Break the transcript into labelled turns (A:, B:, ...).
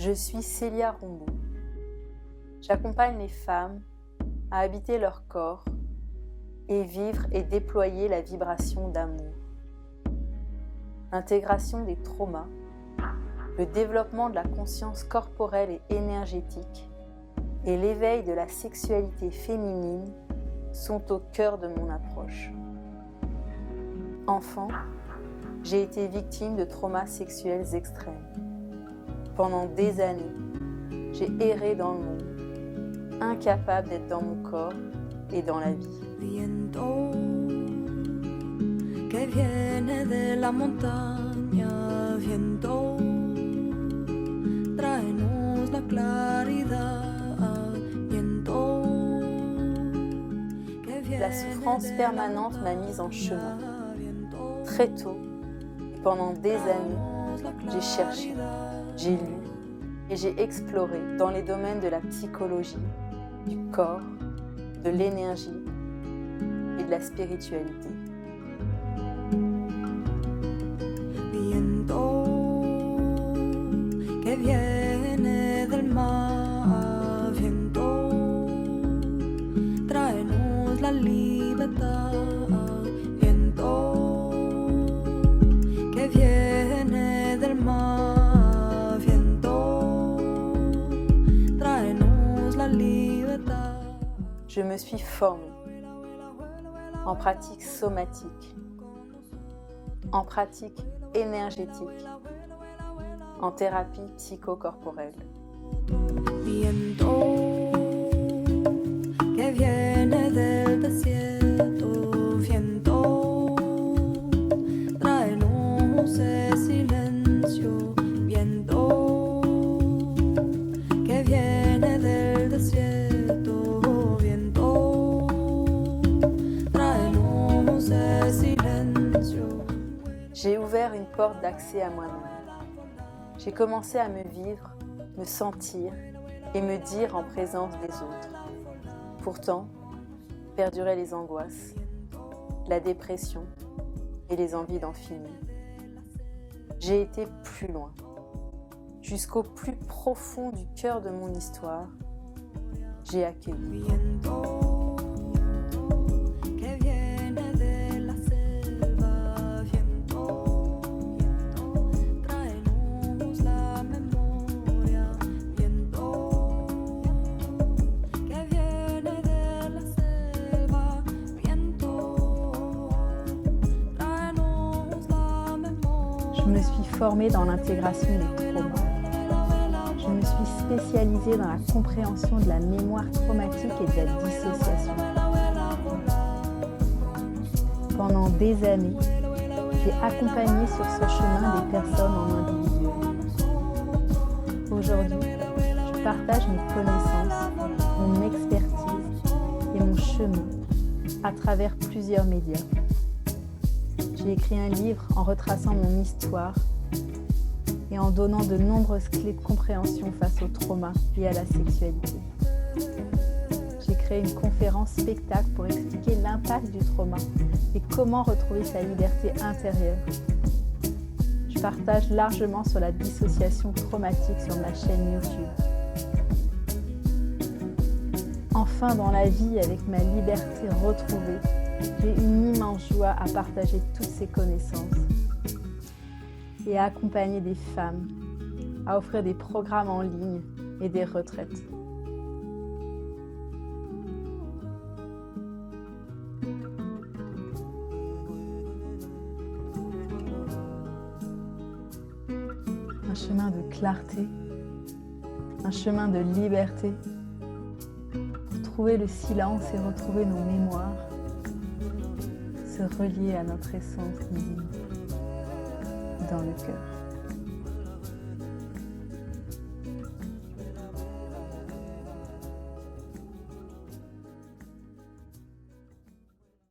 A: Je suis Célia Rombaud. J'accompagne les femmes à habiter leur corps et vivre et déployer la vibration d'amour. L'intégration des traumas, le développement de la conscience corporelle et énergétique et l'éveil de la sexualité féminine sont au cœur de mon approche. Enfant, j'ai été victime de traumas sexuels extrêmes. Pendant des années, j'ai erré dans le monde, incapable d'être dans mon corps et dans la vie.
B: Viento que viene de la montaña, viento, tráenos la claridad, viento que viene.
A: La souffrance permanente m'a mise en chemin. Très tôt, pendant des années, j'ai cherché, j'ai lu et j'ai exploré dans les domaines de la psychologie, du corps, de l'énergie et de la spiritualité.
B: Viento que viene del mar, viento, tráenos la libertad, viento que viene del mar, viento, tráenos la libertad.
A: Je me suis formée en pratique somatique, en pratique énergétique, en thérapie psychocorporelle.
B: Viento que viene del desierto, viento, tráenos el silencio, viento que viene del desierto, viento, tráenos el silencio.
A: J'ai ouvert une porte d'accès à moi-même. J'ai commencé à me vivre, me sentir et me dire en présence des autres. Pourtant, perduraient les angoisses, la dépression et les envies d'en finir. J'ai été plus loin, jusqu'au plus profond du cœur de mon histoire. J'ai accueilli.
B: Viento que viene de la selva, viento, tráenos la memoria, viento que viene de la selva, viento, tráenos la memoria.
A: Je me suis formée dans l'intégration des traumas. Je me suis spécialisée dans la compréhension de la mémoire traumatique et de la dissociation. Pendant des années, j'ai accompagné sur ce chemin des personnes en individuel. Aujourd'hui, je partage mes connaissances, mon expertise et mon chemin à travers plusieurs médias. J'ai écrit un livre en retraçant mon histoire et en donnant de nombreuses clés de compréhension face au trauma et à la sexualité. J'ai créé une conférence spectacle pour expliquer l'impact du trauma et comment retrouver sa liberté intérieure. Je partage largement sur la dissociation traumatique sur ma chaîne YouTube. Enfin, dans la vie, avec ma liberté retrouvée, j'ai une immense joie à partager toutes ces connaissances et à accompagner des femmes, à offrir des programmes en ligne et des retraites. Un chemin de clarté, un chemin de liberté, pour trouver le silence et retrouver nos mémoires, se relier à notre essence divine dans le cœur.